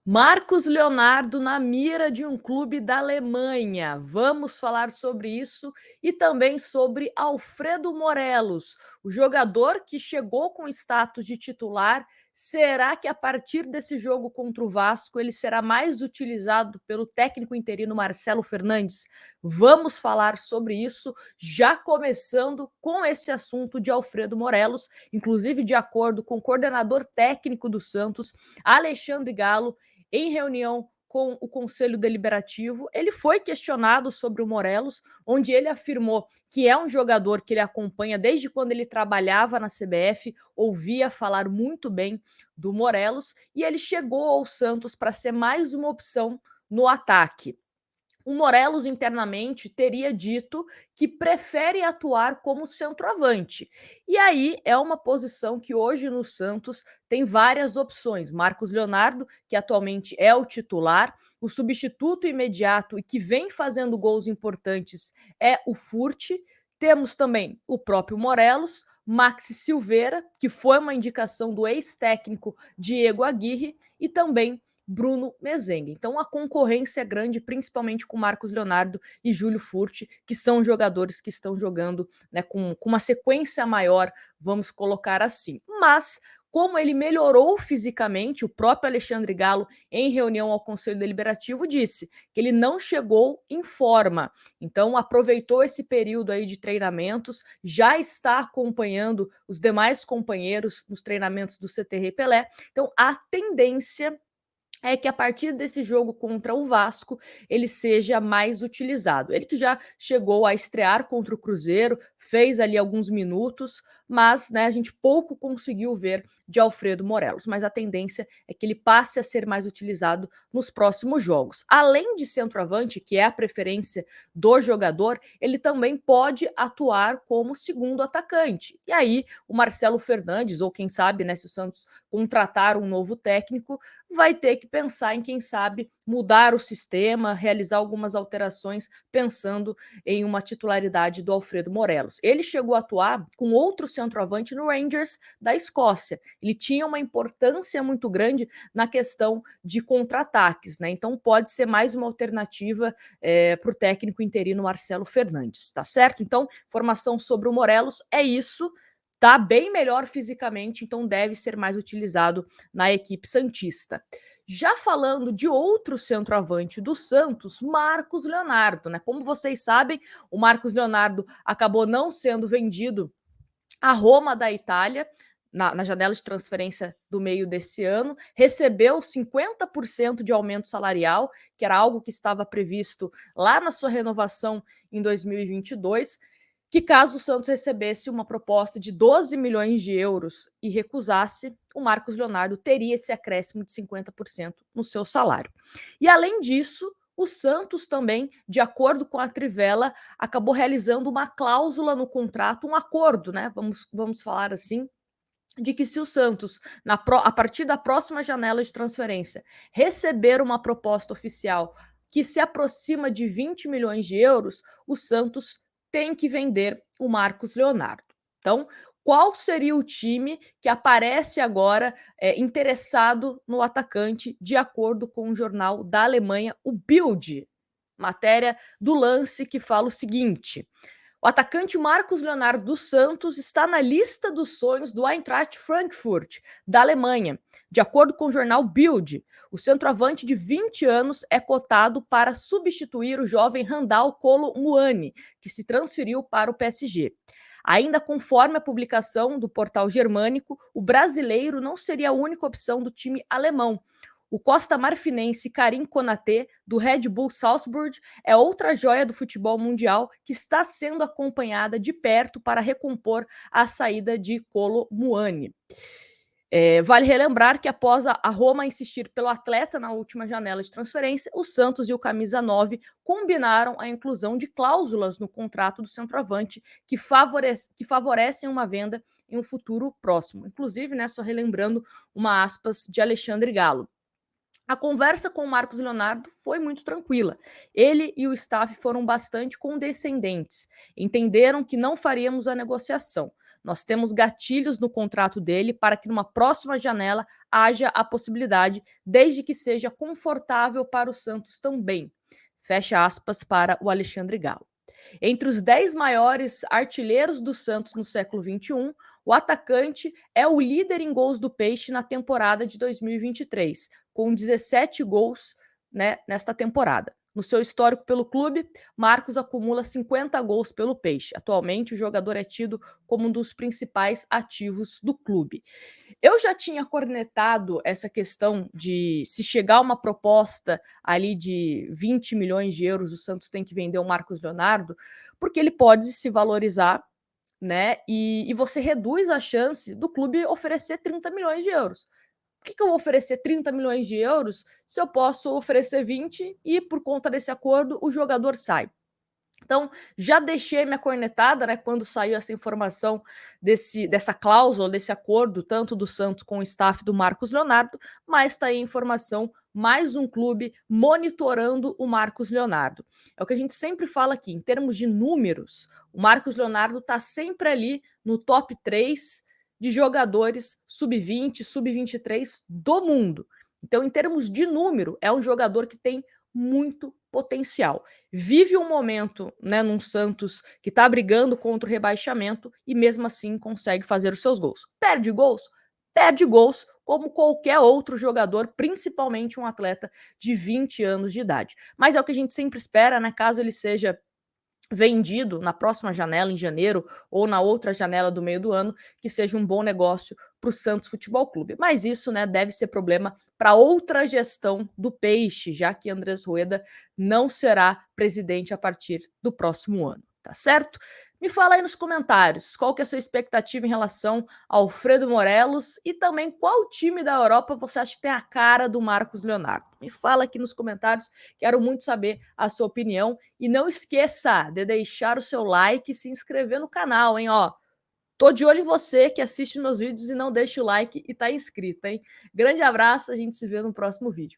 Marcos Leonardo na mira de um clube da Alemanha. Vamos falar sobre isso e também sobre Alfredo Morelos, o jogador que chegou com status de titular. Será que a partir desse jogo contra o Vasco ele será mais utilizado pelo técnico interino Marcelo Fernandes? Vamos falar sobre isso, já começando com esse assunto de Alfredo Morelos, inclusive de acordo com o coordenador técnico do Santos, Alexandre Galo. Em reunião com o Conselho Deliberativo, ele foi questionado sobre o Morelos, onde ele afirmou que é um jogador que ele acompanha desde quando ele trabalhava na CBF, ouvia falar muito bem do Morelos, e ele chegou ao Santos para ser mais uma opção no ataque. O Morelos internamente teria dito que prefere atuar como centroavante. E aí é uma posição que hoje no Santos tem várias opções. Marcos Leonardo, que atualmente é o titular, o substituto imediato e que vem fazendo gols importantes é o Furt. Temos também o próprio Morelos, Maxi Silveira, que foi uma indicação do ex-técnico Diego Aguirre, e também Bruno Mezenga. Então a concorrência é grande, principalmente com Marcos Leonardo e Júlio Furt, que são jogadores que estão jogando, né, com uma sequência maior, vamos colocar assim. Mas como ele melhorou fisicamente, o próprio Alexandre Galo, em reunião ao Conselho Deliberativo, disse que ele não chegou em forma. Então aproveitou esse período aí de treinamentos, já está acompanhando os demais companheiros nos treinamentos do CT Pelé. Então a tendência é que a partir desse jogo contra o Vasco ele seja mais utilizado. Ele que já chegou a estrear contra o Cruzeiro, fez ali alguns minutos, mas né, a gente pouco conseguiu ver de Alfredo Morelos. Mas a tendência é que ele passe a ser mais utilizado nos próximos jogos. Além de centroavante, que é a preferência do jogador, ele também pode atuar como segundo atacante. E aí o Marcelo Fernandes, ou quem sabe, né, se o Santos contratar um novo técnico, vai ter que pensar em, quem sabe, mudar o sistema, realizar algumas alterações, pensando em uma titularidade do Alfredo Morelos. Ele chegou a atuar com outro centroavante no Rangers da Escócia. Ele tinha uma importância muito grande na questão de contra-ataques, né? Então pode ser mais uma alternativa para o técnico interino Marcelo Fernandes, tá certo? Então, informação sobre o Morelos é isso. Tá bem melhor fisicamente, então deve ser mais utilizado na equipe santista. Já falando de outro centroavante do Santos, Marcos Leonardo, né? Como vocês sabem, o Marcos Leonardo acabou não sendo vendido à Roma da Itália na janela de transferência do meio desse ano, recebeu 50% de aumento salarial, que era algo que estava previsto lá na sua renovação em 2022, que caso o Santos recebesse uma proposta de 12 milhões de euros e recusasse, o Marcos Leonardo teria esse acréscimo de 50% no seu salário. E além disso, o Santos também, de acordo com a Trivela, acabou realizando uma cláusula no contrato, um acordo, né? Vamos falar assim, de que se o Santos, a partir da próxima janela de transferência, receber uma proposta oficial que se aproxima de 20 milhões de euros, o Santos tem que vender o Marcos Leonardo. Então, qual seria o time que aparece agora interessado no atacante, de acordo com o jornal da Alemanha, o Bild? Matéria do Lance que fala o seguinte: o atacante Marcos Leonardo dos Santos está na lista dos sonhos do Eintracht Frankfurt, da Alemanha. De acordo com o jornal Bild, o centroavante de 20 anos é cotado para substituir o jovem Randal Kolo Muani, que se transferiu para o PSG. Ainda conforme a publicação do portal germânico, o brasileiro não seria a única opção do time alemão. O costa marfinense Karim Konaté, do Red Bull Salzburg, é outra joia do futebol mundial que está sendo acompanhada de perto para recompor a saída de Kolo Muani. Vale relembrar que após a Roma insistir pelo atleta na última janela de transferência, o Santos e o Camisa 9 combinaram a inclusão de cláusulas no contrato do centroavante que favorecem uma venda em um futuro próximo. Inclusive, né, só relembrando uma aspas de Alexandre Galo: a conversa com o Marcos Leonardo foi muito tranquila. Ele e o staff foram bastante condescendentes. Entenderam que não faríamos a negociação. Nós temos gatilhos no contrato dele para que numa próxima janela haja a possibilidade, desde que seja confortável para o Santos também. Fecha aspas para o Alexandre Galo. Entre os 10 maiores artilheiros do Santos no século XXI, o atacante é o líder em gols do Peixe na temporada de 2023, com 17 gols, né, nesta temporada. No seu histórico pelo clube, Marcos acumula 50 gols pelo Peixe. Atualmente, o jogador é tido como um dos principais ativos do clube. Eu já tinha cornetado essa questão de se chegar uma proposta ali de 20 milhões de euros, o Santos tem que vender o Marcos Leonardo, porque ele pode se valorizar, né? E você reduz a chance do clube oferecer 30 milhões de euros. Por que eu vou oferecer 30 milhões de euros se eu posso oferecer 20 e, por conta desse acordo, o jogador sai? Então, já deixei minha cornetada, né, quando saiu essa informação dessa cláusula, desse acordo, tanto do Santos com o staff do Marcos Leonardo, mas está aí a informação, mais um clube monitorando o Marcos Leonardo. É o que a gente sempre fala aqui, em termos de números, o Marcos Leonardo está sempre ali no top 3 de jogadores sub-20, sub-23 do mundo. Então, em termos de número, é um jogador que tem muito potencial. Vive um momento, né, num Santos que está brigando contra o rebaixamento e mesmo assim consegue fazer os seus gols. Perde gols? Perde gols, como qualquer outro jogador, principalmente um atleta de 20 anos de idade. Mas é o que a gente sempre espera, né, caso ele seja vendido na próxima janela, em janeiro, ou na outra janela do meio do ano, que seja um bom negócio para o Santos Futebol Clube. Mas isso, né, deve ser problema para outra gestão do Peixe, já que Andrés Rueda não será presidente a partir do próximo ano, tá certo? Me fala aí nos comentários qual que é a sua expectativa em relação ao Alfredo Morelos e também qual time da Europa você acha que tem a cara do Marcos Leonardo. Me fala aqui nos comentários, quero muito saber a sua opinião e não esqueça de deixar o seu like e se inscrever no canal, hein, ó. Tô de olho em você que assiste meus vídeos e não deixa o like e tá inscrito, hein? Grande abraço, a gente se vê no próximo vídeo.